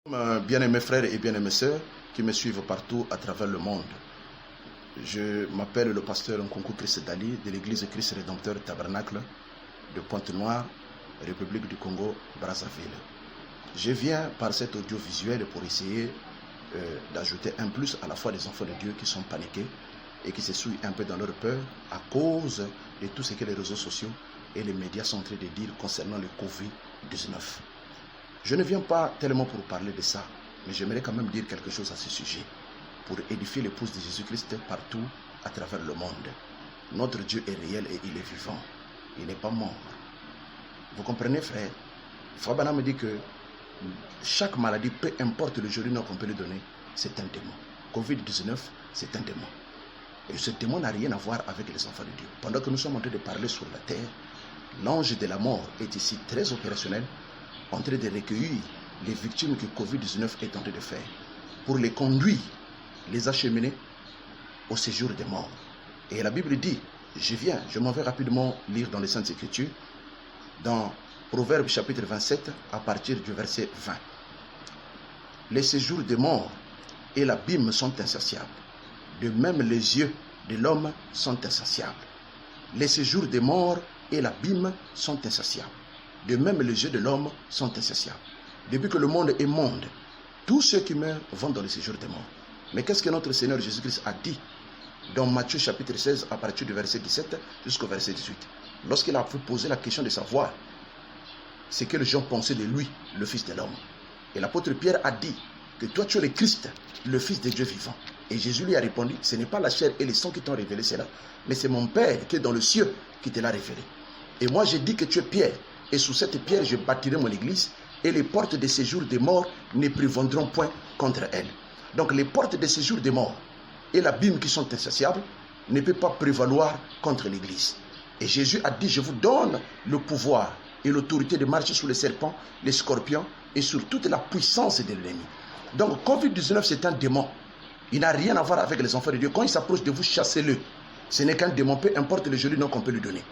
Bien-aimés frères et bien-aimées sœurs qui me suivent partout à travers le monde. Je m'appelle le pasteur Nkunku Christ Dali de l'église Christ Rédempteur Tabernacle de Pointe-Noire, République du Congo, Brazzaville. Je viens par cet audiovisuel pour essayer d'ajouter un plus à la foi des enfants de Dieu qui sont paniqués et qui se souillent un peu dans leur peur à cause de tout ce que les réseaux sociaux et les médias sont en train de dire concernant le Covid-19. Je ne viens pas tellement pour parler de ça, mais j'aimerais quand même dire quelque chose à ce sujet, pour édifier l'épouse de Jésus-Christ partout à travers le monde. Notre Dieu est réel et il est vivant. Il n'est pas mort. Vous comprenez, frère? Frère Bana me dit que chaque maladie, peu importe le jour qu'on peut lui donner, c'est un démon. Covid-19, c'est un démon. Et ce démon n'a rien à voir avec les enfants de Dieu. Pendant que nous sommes en train de parler sur la terre, l'ange de la mort est ici très opérationnel, en train de recueillir les victimes que Covid-19 est en train de faire, pour les conduire, les acheminer au séjour des morts. Et la Bible dit, je m'en vais rapidement lire dans les Saintes Écritures, dans Proverbes chapitre 27, à partir du verset 20. Les séjours des morts et l'abîme sont insatiables. De même les yeux de l'homme sont insatiables. Les séjours des morts et l'abîme sont insatiables. De même les yeux de l'homme sont insatiables. Depuis que le monde est monde, tous ceux qui meurent vont dans le séjour des morts. Mais qu'est-ce que notre Seigneur Jésus-Christ a dit dans Matthieu chapitre 16 à partir du verset 17 jusqu'au verset 18? Lorsqu'il a posé la question de savoir ce que les gens pensaient de lui, le Fils de l'homme. Et l'apôtre Pierre a dit que toi tu es le Christ, le Fils de Dieu vivant. Et Jésus lui a répondu, ce n'est pas la chair et le sang qui t'ont révélé cela, mais c'est mon Père qui est dans le ciel qui te l'a révélé. Et moi j'ai dit que tu es Pierre, et sous cette pierre je bâtirai mon église, et les portes de séjour des morts ne prévaudront point contre elle. Donc les portes de séjour des morts et l'abîme qui sont insatiables ne peuvent pas prévaloir contre l'église. Et Jésus a dit, je vous donne le pouvoir et l'autorité de marcher sur les serpents, les scorpions et sur toute la puissance de l'ennemi. Donc Covid-19 c'est un démon. Il n'a rien à voir avec les enfants de Dieu. Quand il s'approche de vous, chassez-le. Ce n'est qu'un démon, peu importe le joli nom qu'on peut lui donner.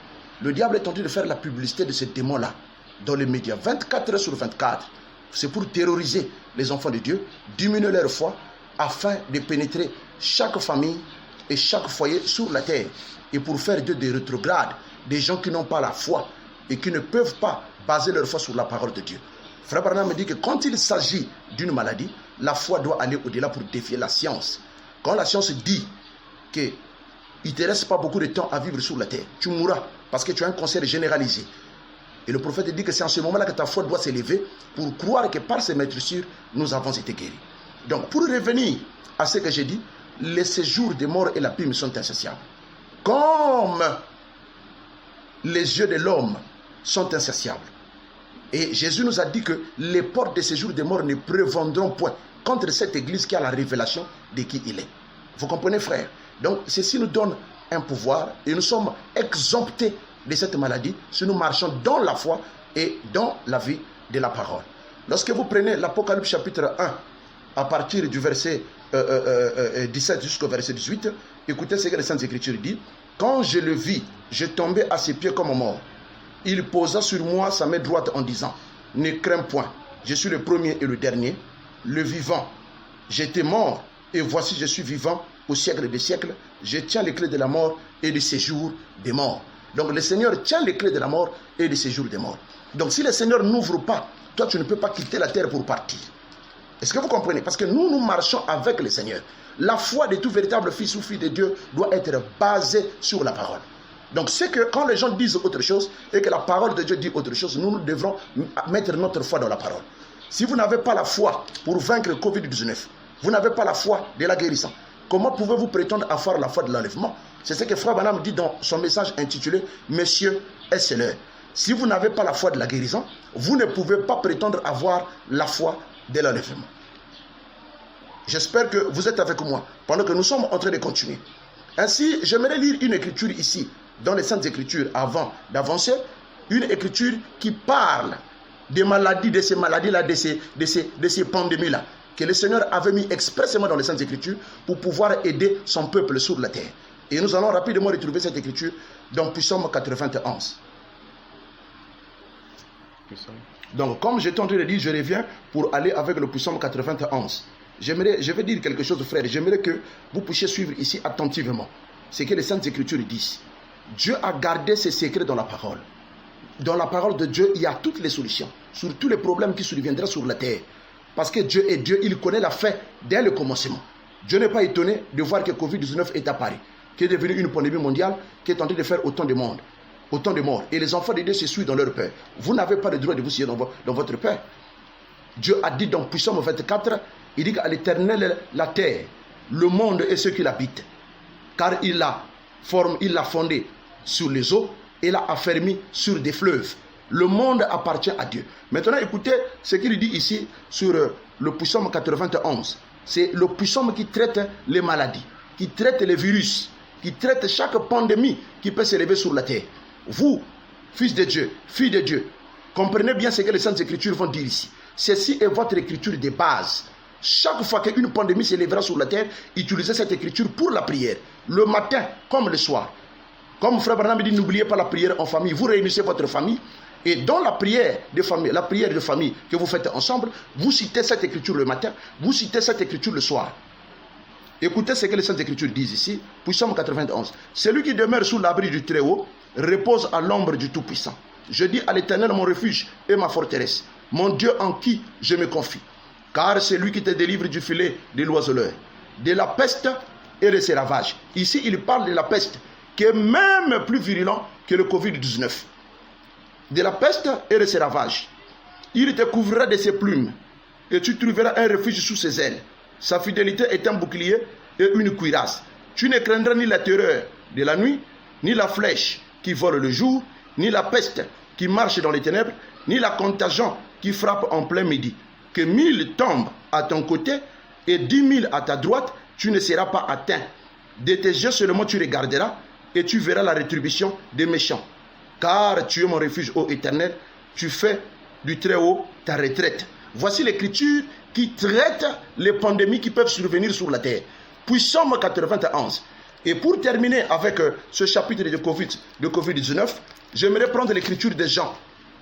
Le diable est en train de faire la publicité de ce démon-là dans les médias, 24 heures sur 24. C'est pour terroriser les enfants de Dieu, diminuer leur foi, afin de pénétrer chaque famille et chaque foyer sur la terre. Et pour faire d'eux des rétrogrades, des gens qui n'ont pas la foi et qui ne peuvent pas baser leur foi sur la parole de Dieu. Frère Branham me dit que quand il s'agit d'une maladie, la foi doit aller au-delà pour défier la science. Quand la science dit qu'il ne te reste pas beaucoup de temps à vivre sur la terre, tu mourras parce que tu as un cancer généralisé. Et le prophète dit que c'est en ce moment-là que ta foi doit s'élever pour croire que par ces maîtresses, nous avons été guéris. Donc pour revenir à ce que j'ai dit, les séjours des morts et l'abîme sont insatiables. Comme les yeux de l'homme sont insatiables. Et Jésus nous a dit que les portes des séjours des morts ne prévaudront point contre cette église qui a la révélation de qui il est. Vous comprenez, frère? Donc ceci nous donne un pouvoir et nous sommes exemptés de cette maladie si nous marchons dans la foi et dans la vie de la parole. Lorsque vous prenez l'Apocalypse chapitre 1 à partir du verset 17 jusqu'au verset 18, écoutez ce que les Saintes Écritures disent. Quand je le vis, je tombais à ses pieds comme mort. Il posa sur moi sa main droite en disant, ne crains point, je suis le premier et le dernier, le vivant. J'étais mort et voici je suis vivant au siècle des siècles. Je tiens les clés de la mort et du séjour des morts. Donc le Seigneur tient les clés de la mort et du séjour des morts. Donc si le Seigneur n'ouvre pas, toi tu ne peux pas quitter la terre pour partir. Est-ce que vous comprenez? Parce que nous marchons avec le Seigneur. La foi de tout véritable fils ou fille de Dieu doit être basée sur la parole. Donc c'est que quand les gens disent autre chose et que la parole de Dieu dit autre chose, nous devrons mettre notre foi dans la parole. Si vous n'avez pas la foi pour vaincre le Covid-19, vous n'avez pas la foi de la guérison, comment pouvez-vous prétendre avoir la foi de l'enlèvement? C'est ce que Frère Branham dit dans son message intitulé « Messieurs, est-ce l'heure ?» Si vous n'avez pas la foi de la guérison, vous ne pouvez pas prétendre avoir la foi de l'enlèvement. J'espère que vous êtes avec moi pendant que nous sommes en train de continuer. Ainsi, j'aimerais lire une écriture ici, dans les Saintes Écritures, avant d'avancer, une écriture qui parle des maladies, de ces maladies-là, de ces pandémies-là, que le Seigneur avait mis expressément dans les Saintes Écritures pour pouvoir aider son peuple sur la terre. Et nous allons rapidement retrouver cette écriture dans Psaume 91. Donc, comme j'étais en train de dire, je reviens pour aller avec le psaume 91. Je vais dire quelque chose, frère. J'aimerais que vous puissiez suivre ici attentivement ce que les Saintes Écritures disent. Dieu a gardé ses secrets dans la parole. Dans la parole de Dieu, il y a toutes les solutions sur tous les problèmes qui surviendraient sur la terre. Parce que Dieu est Dieu, il connaît la fin dès le commencement. Dieu n'est pas étonné de voir que Covid-19 est apparu, qui est devenu une pandémie mondiale, qui est en train de faire autant de monde, autant de morts. Et les enfants de Dieu se suivent dans leur peur. Vous n'avez pas le droit de vous suivre dans votre peur. Dieu a dit dans Psaume 24, il dit qu'à l'Éternel la terre, le monde et ceux qui l'habitent. Car il l'a fondé sur les eaux et l'a affermi sur des fleuves. Le monde appartient à Dieu. Maintenant, écoutez ce qu'il dit ici sur le psaume 91. C'est le psaume qui traite les maladies, qui traite les virus, qui traite chaque pandémie qui peut s'élever sur la terre. Vous, fils de Dieu, filles de Dieu, comprenez bien ce que les Saintes Écritures vont dire ici. Ceci est votre écriture de base. Chaque fois qu'une pandémie s'élèvera sur la terre, utilisez cette écriture pour la prière. Le matin comme le soir. Comme Frère Branham dit, n'oubliez pas la prière en famille. Vous réunissez votre famille. Et dans la prière de famille que vous faites ensemble, vous citez cette écriture le matin, vous citez cette écriture le soir. Écoutez ce que les Saintes Écritures disent ici, Psaume 91. Celui qui demeure sous l'abri du Très-Haut repose à l'ombre du Tout-Puissant. Je dis à l'Éternel mon refuge et ma forteresse, mon Dieu en qui je me confie. Car c'est lui qui te délivre du filet de l'oiseleur, de la peste et de ses ravages. Ici, il parle de la peste, qui est même plus virulent que le Covid-19. De la peste et de ses ravages. Il te couvrira de ses plumes, et tu trouveras un refuge sous ses ailes. Sa fidélité est un bouclier et une cuirasse. Tu ne craindras ni la terreur de la nuit, ni la flèche qui vole le jour, ni la peste qui marche dans les ténèbres, ni la contagion qui frappe en plein midi. Que 1000 tombent à ton côté et 10 000 à ta droite, tu ne seras pas atteint. De tes yeux seulement tu regarderas et tu verras la rétribution des méchants. Car tu es mon refuge, ô Éternel, tu fais du Très-Haut ta retraite. Voici l'écriture qui traite les pandémies qui peuvent survenir sur la terre. Psaume 91. Et pour terminer avec ce chapitre de Covid-19, j'aimerais prendre l'écriture de Jean.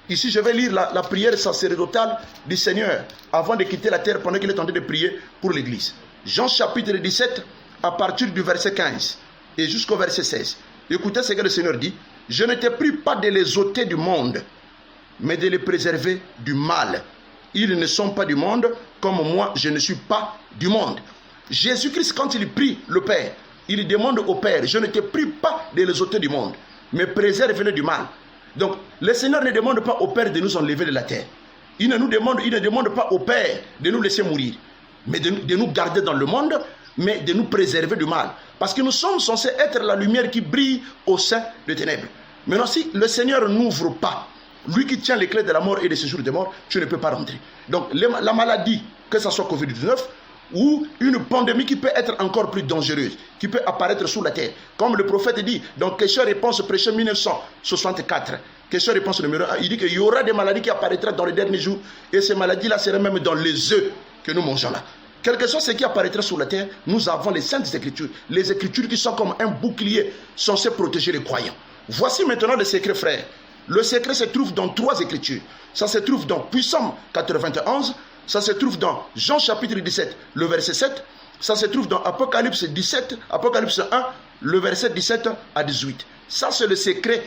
Ici, je vais lire la prière sacerdotale du Seigneur avant de quitter la terre pendant qu'il est en train de prier pour l'Église. Jean chapitre 17, à partir du verset 15 et jusqu'au verset 16. Écoutez ce que le Seigneur dit. Je ne te prie pas de les ôter du monde, mais de les préserver du mal. Ils ne sont pas du monde, comme moi, je ne suis pas du monde. Jésus-Christ, quand il prie le Père, il demande au Père, je ne te prie pas de les ôter du monde, mais préserve-les du mal. Donc, le Seigneur ne demande pas au Père de nous enlever de la terre. Il ne demande pas au Père de nous laisser mourir, mais de nous garder dans le monde, mais de nous préserver du mal. Parce que nous sommes censés être la lumière qui brille au sein des ténèbres. Maintenant, si le Seigneur n'ouvre pas, lui qui tient les clés de la mort et des séjours des morts, tu ne peux pas rentrer. Donc, la maladie, que ce soit Covid-19, ou une pandémie qui peut être encore plus dangereuse, qui peut apparaître sous la terre. Comme le prophète dit, dans Question-Réponse prêché 1964, Question-Réponse numéro 1, il dit qu'il y aura des maladies qui apparaîtront dans les derniers jours, et ces maladies-là seraient même dans les œufs que nous mangeons là. Quel que soit ce qui apparaîtra sur la terre, nous avons les Saintes Écritures. Les Écritures qui sont comme un bouclier censé protéger les croyants. Voici maintenant le secret, frère. Le secret se trouve dans 3 Écritures. Ça se trouve dans Psaume 91, ça se trouve dans Jean chapitre 17, le verset 7, ça se trouve dans Apocalypse 17, Apocalypse 1, le verset 17 à 18. Ça, c'est le secret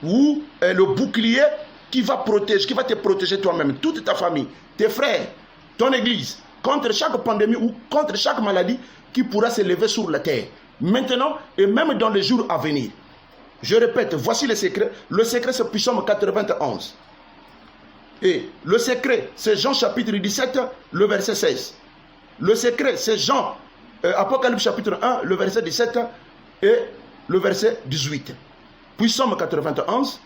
ou le bouclier qui va te protéger toi-même, toute ta famille, tes frères, ton église, contre chaque pandémie ou contre chaque maladie qui pourra s'élever sur la terre, maintenant et même dans les jours à venir. Je répète, voici le secret. Le secret, c'est Psaume 91. Et le secret, c'est Jean chapitre 17, le verset 16. Le secret, c'est Apocalypse chapitre 1, le verset 17 et le verset 18. Psaume 91,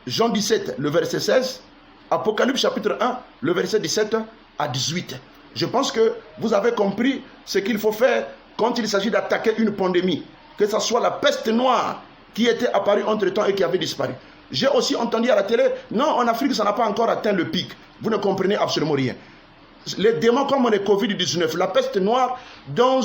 Jean 17, le verset 16, Apocalypse chapitre 1, le verset 17 à 18. Je pense que vous avez compris ce qu'il faut faire quand il s'agit d'attaquer une pandémie, que ce soit la peste noire qui était apparue entre-temps et qui avait disparu. J'ai aussi entendu à la télé, non, en Afrique, ça n'a pas encore atteint le pic. Vous ne comprenez absolument rien. Les démons comme le Covid-19, la peste noire, dans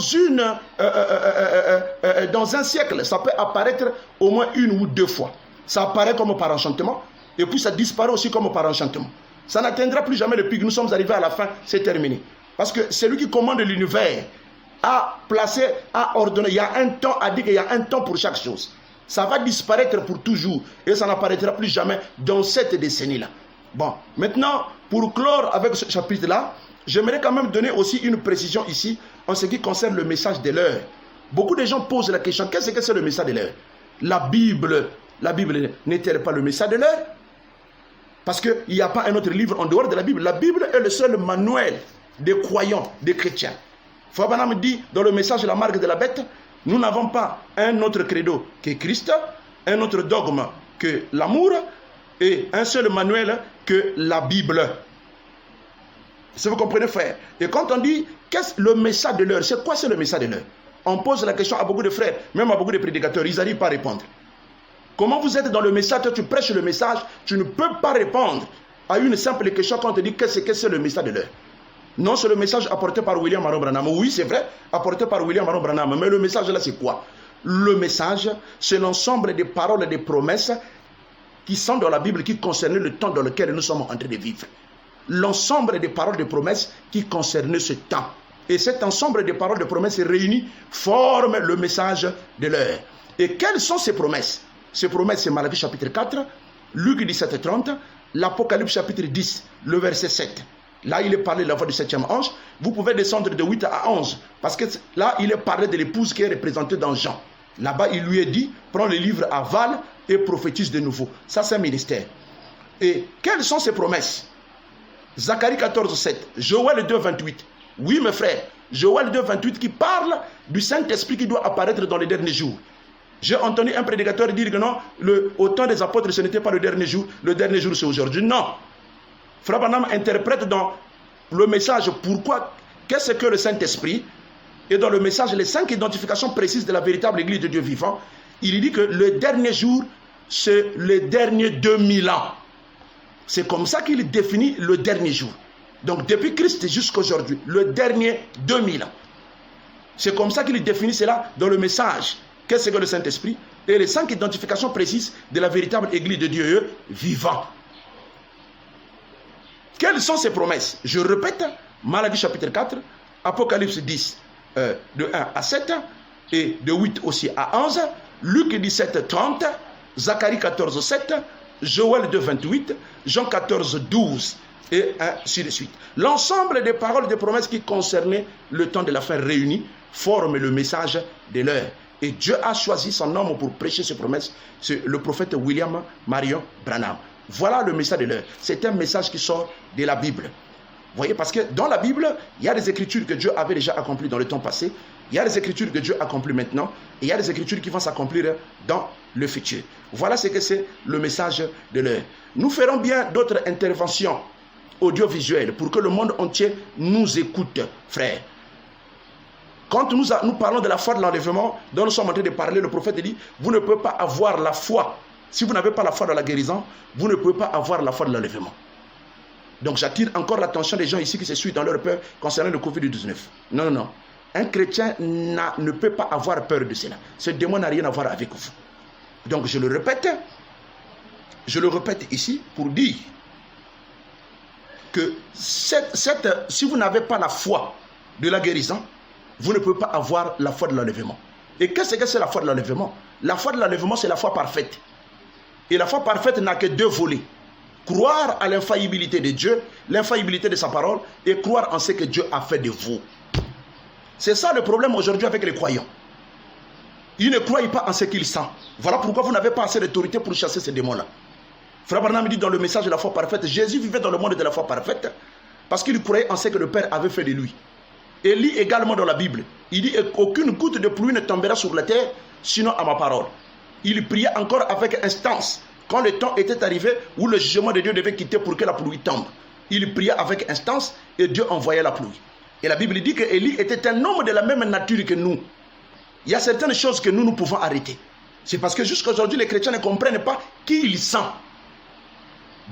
un siècle, ça peut apparaître au moins 1 ou 2 fois. Ça apparaît comme par enchantement, et puis ça disparaît aussi comme par enchantement. Ça n'atteindra plus jamais le pic. Nous sommes arrivés à la fin, c'est terminé. Parce que celui qui commande l'univers a placé, a ordonné, il y a un temps, a dit qu'il y a un temps pour chaque chose. Ça va disparaître pour toujours et ça n'apparaîtra plus jamais dans cette décennie-là. Bon, maintenant, pour clore avec ce chapitre-là, j'aimerais quand même donner aussi une précision ici en ce qui concerne le message de l'heure. Beaucoup de gens posent la question, qu'est-ce que c'est le message de l'heure? La Bible n'est-elle pas le message de l'heure? Parce qu'il n'y a pas un autre livre en dehors de la Bible. La Bible est le seul manuel des croyants, des chrétiens. Frère Branham dit dans le message de la marque de la bête, nous n'avons pas un autre credo que Christ, un autre dogme que l'amour et un seul manuel que la Bible. Si vous comprenez, frère. Et quand on dit qu'est-ce le message de l'heure, c'est quoi c'est le message de l'heure? On pose la question à beaucoup de frères, même à beaucoup de prédicateurs, ils n'arrivent pas à répondre. Comment vous êtes dans le message, toi tu prêches le message, tu ne peux pas répondre à une simple question quand on te dit qu'est-ce que c'est le message de l'heure? Non, c'est le message apporté par William Marion Branham. Oui, c'est vrai, apporté par William Marion Branham. Mais le message là, c'est quoi? Le message, c'est l'ensemble des paroles et des promesses qui sont dans la Bible, qui concernent le temps dans lequel nous sommes en train de vivre. L'ensemble des paroles et des promesses qui concernent ce temps. Et cet ensemble des paroles et des promesses réunies forment le message de l'heure. Et quelles sont ces promesses? Ces promesses, c'est Malachie chapitre 4, Luc 17, 30, l'Apocalypse chapitre 10, le verset 7. Là, il est parlé de la voix du 7e ange. Vous pouvez descendre de 8 à 11. Parce que là, il est parlé de l'épouse qui est représentée dans Jean. Là-bas, il lui est dit, prends le livre, avale et prophétise de nouveau. Ça, c'est un ministère. Et quelles sont ces promesses? Zacharie 14, 7, Joël 2, 28. Oui, mes frères, Joël 2, 28 qui parle du Saint-Esprit qui doit apparaître dans les derniers jours. J'ai entendu un prédicateur dire que non, au temps des apôtres, ce n'était pas le dernier jour c'est aujourd'hui. Non. Frère Branham interprète dans le message pourquoi, qu'est-ce que le Saint-Esprit, et dans le message les 5 identifications précises de la véritable Église de Dieu vivant. Il dit que le dernier jour, c'est le dernier 2000 ans. C'est comme ça qu'il définit le dernier jour. Donc depuis Christ jusqu'à aujourd'hui, le dernier 2000 ans. C'est comme ça qu'il définit cela dans le message. Qu'est-ce que le Saint-Esprit? Et les 5 identifications précises de la véritable Église de Dieu vivant. Quelles sont ces promesses? Je répète, Malachie chapitre 4, Apocalypse 10, de 1 à 7, et de 8 aussi à 11, Luc 17, 30, Zacharie 14, 7, Joël 2, 28, Jean 14, 12, et ainsi de suite. L'ensemble des paroles et des promesses qui concernaient le temps de la fin réunis forment le message de l'heure. Et Dieu a choisi son homme pour prêcher ces promesses, c'est le prophète William Marion Branham. Voilà le message de l'heure. C'est un message qui sort de la Bible. Vous voyez, parce que dans la Bible, il y a des écritures que Dieu avait déjà accomplies dans le temps passé. Il y a des écritures que Dieu accomplit maintenant. Et il y a des écritures qui vont s'accomplir dans le futur. Voilà ce que c'est le message de l'heure. Nous ferons bien d'autres interventions audiovisuelles pour que le monde entier nous écoute, frères. Quand nous parlons de la foi de l'enlèvement, dont nous sommes en train de parler, le prophète dit, vous ne pouvez pas avoir la foi. Si vous n'avez pas la foi dans la guérison, vous ne pouvez pas avoir la foi de l'enlèvement. Donc j'attire encore l'attention des gens ici qui se suivent dans leur peur concernant le Covid-19. Non, non, non. Un chrétien ne peut pas avoir peur de cela. Ce démon n'a rien à voir avec vous. Donc je le répète ici pour dire que si vous n'avez pas la foi de la guérison, vous ne pouvez pas avoir la foi de l'enlèvement. Et qu'est-ce que c'est la foi de l'enlèvement? La foi de l'enlèvement, c'est la foi parfaite. Et la foi parfaite n'a que 2 volets. Croire à l'infaillibilité de Dieu, l'infaillibilité de sa parole, et croire en ce que Dieu a fait de vous. C'est ça le problème aujourd'hui avec les croyants. Ils ne croient pas en ce qu'ils sentent. Voilà pourquoi vous n'avez pas assez d'autorité pour chasser ces démons-là. Frère Branham dit dans le message de la foi parfaite, Jésus vivait dans le monde de la foi parfaite parce qu'il croyait en ce que le Père avait fait de lui. Et lit également dans la Bible, il dit aucune goutte de pluie ne tombera sur la terre, sinon à ma parole. Il priait encore avec instance, quand le temps était arrivé où le jugement de Dieu devait quitter pour que la pluie tombe. Il priait avec instance et Dieu envoyait la pluie. Et la Bible dit que Élie était un homme de la même nature que nous. Il y a certaines choses que nous pouvons arrêter. C'est parce que jusqu'à aujourd'hui, les chrétiens ne comprennent pas qui ils sont.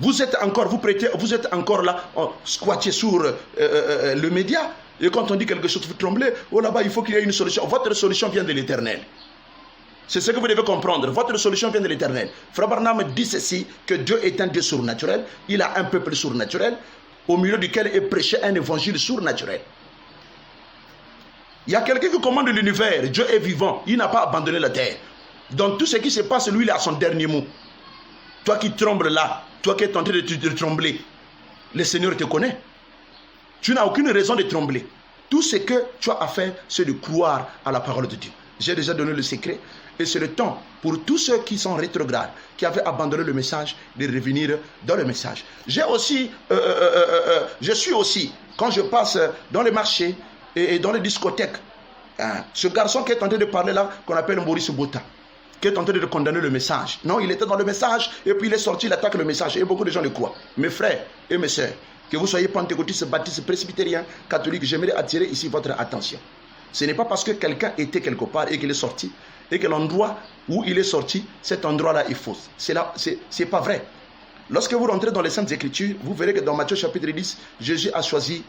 Vous êtes encore là, squatté sur le média. Et quand on dit quelque chose, vous tremblez. Oh là-bas, il faut qu'il y ait une solution. Votre solution vient de l'Éternel. C'est ce que vous devez comprendre. Votre solution vient de l'Éternel. Frère Branham dit ceci, que Dieu est un Dieu surnaturel. Il a un peuple surnaturel au milieu duquel est prêché un évangile surnaturel. Il y a quelqu'un qui commande l'univers. Dieu est vivant. Il n'a pas abandonné la terre. Donc tout ce qui se passe, lui, il a son dernier mot. Toi qui trembles là, toi qui es en train de trembler, le Seigneur te connaît. Tu n'as aucune raison de trembler. Tout ce que tu as à faire, c'est de croire à la parole de Dieu. J'ai déjà donné le secret. Et c'est le temps pour tous ceux qui sont rétrogrades, qui avaient abandonné le message, de revenir dans le message. Je suis aussi, quand je passe dans les marchés et dans les discothèques, ce garçon qui est en train de parler là, qu'on appelle Maurice Bota, qui est en train de condamner le message. Non, il était dans le message, et puis il est sorti, il attaque le message, et beaucoup de gens le croient. Mes frères et mes sœurs, que vous soyez pentecôtistes, baptistes, presbytériens, catholiques, j'aimerais attirer ici votre attention. Ce n'est pas parce que quelqu'un était quelque part et qu'il est sorti, et que l'endroit où il est sorti, cet endroit-là est faux. C'est pas vrai. Lorsque vous rentrez dans les Saintes Écritures, vous verrez que dans Matthieu chapitre 10, Jésus a choisi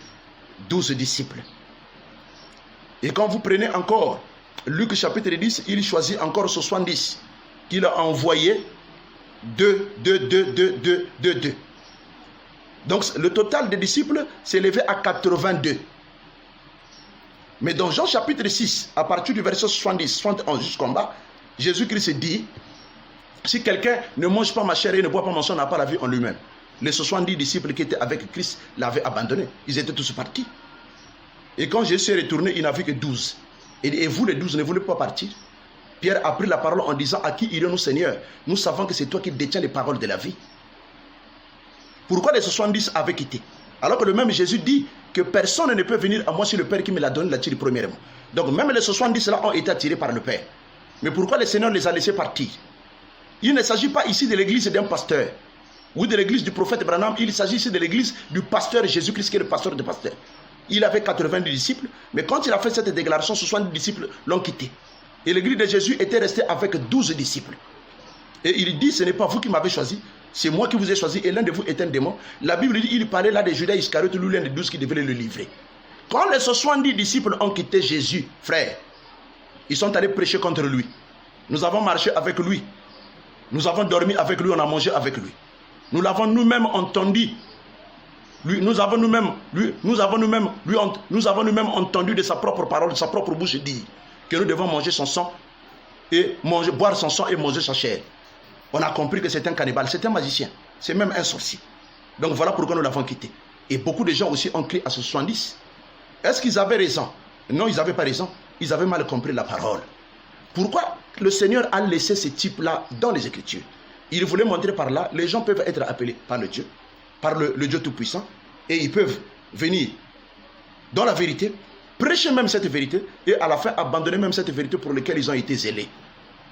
12 disciples. Et quand vous prenez encore Luc chapitre 10, il choisit encore 70 qu'il a envoyé 2. Donc le total des disciples s'est élevé à 82. Mais dans Jean chapitre 6, à partir du verset 70, 71 jusqu'en bas, Jésus-Christ dit, si quelqu'un ne mange pas ma chair et ne boit pas mon sang, n'a pas la vie en lui-même. Les 70 disciples qui étaient avec Christ l'avaient abandonné. Ils étaient tous partis. Et quand Jésus est retourné, il n'a vu que 12. Et vous les 12 ne voulez pas partir? Pierre a pris la parole en disant, à qui irons-nous, Seigneur? Nous savons que c'est toi qui détiens les paroles de la vie. Pourquoi les 70 avaient quitté? Alors que le même Jésus dit que personne ne peut venir à moi si le Père qui me l'a donné l'a tiré premièrement. Donc même les 70 là ont été attirés par le Père. Mais pourquoi le Seigneur les a laissés partir? Il ne s'agit pas ici de l'église d'un pasteur ou de l'église du prophète Branham. Il s'agit ici de l'église du pasteur Jésus-Christ qui est le pasteur des pasteurs. Il avait 90 disciples, mais quand il a fait cette déclaration, 70 disciples l'ont quitté. Et l'église de Jésus était restée avec 12 disciples. Et il dit, ce n'est pas vous qui m'avez choisi, c'est moi qui vous ai choisi, et l'un de vous est un démon. La Bible dit, il parlait là de Judas Iscariote, lui l'un des 12 qui devait le livrer. Quand les 70 disciples ont quitté Jésus, frère, ils sont allés prêcher contre lui. Nous avons marché avec lui. Nous avons dormi avec lui, on a mangé avec lui. Nous l'avons nous-mêmes entendu. Nous avons nous-mêmes entendu de sa propre parole, de sa propre bouche dire que nous devons manger son sang et boire son sang et manger sa chair. On a compris que c'est un cannibale, c'est un magicien, c'est même un sorcier. Donc voilà pourquoi nous l'avons quitté. Et beaucoup de gens aussi ont crié à ce 70. Est-ce qu'ils avaient raison? Non, ils n'avaient pas raison. Ils avaient mal compris la parole. Pourquoi le Seigneur a laissé ce type-là dans les Écritures? Il voulait montrer par là, les gens peuvent être appelés par le Dieu, par le Dieu Tout-Puissant, et ils peuvent venir dans la vérité, prêcher même cette vérité, et à la fin abandonner même cette vérité pour laquelle ils ont été zélés.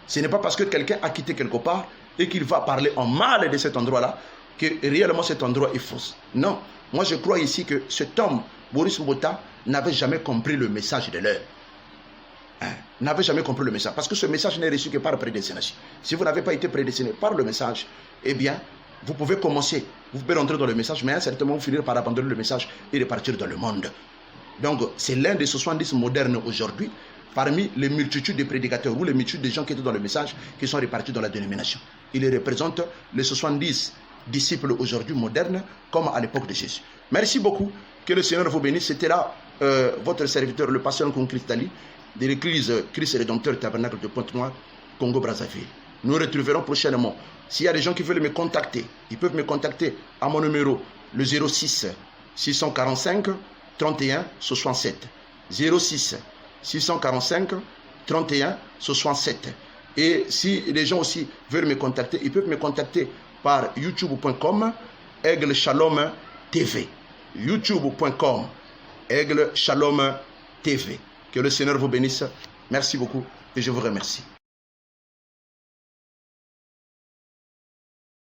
Ce n'est pas parce que quelqu'un a quitté quelque part et qu'il va parler en mal de cet endroit-là que réellement cet endroit est faux. Non, moi je crois ici que cet homme, Maurice Bota, n'avait jamais compris le message de l'heure. N'avait jamais compris le message, parce que ce message n'est reçu que par prédestination. Si vous n'avez pas été prédestiné par le message, eh bien, vous pouvez commencer, vous pouvez rentrer dans le message, mais certainement vous finirez par abandonner le message et repartir dans le monde. Donc, c'est l'un des 70 modernes aujourd'hui, parmi les multitudes de prédicateurs ou les multitudes de gens qui étaient dans le message, qui sont répartis dans la dénomination. Il représente les 70 disciples aujourd'hui modernes, comme à l'époque de Jésus. Merci beaucoup, que le Seigneur vous bénisse. C'était là votre serviteur, le pasteur Nkonkou Dali, de l'église Christ Rédempteur Tabernacle de Pointe-Noire, Congo-Brazzaville. Nous nous retrouverons prochainement. S'il y a des gens qui veulent me contacter, ils peuvent me contacter à mon numéro, le 06 645 31 67. 06 645 31 67. Et si les gens aussi veulent me contacter, ils peuvent me contacter par youtube.com Aigle Shalom TV. youtube.com Aigle Shalom TV. Que le Seigneur vous bénisse. Merci beaucoup et je vous remercie.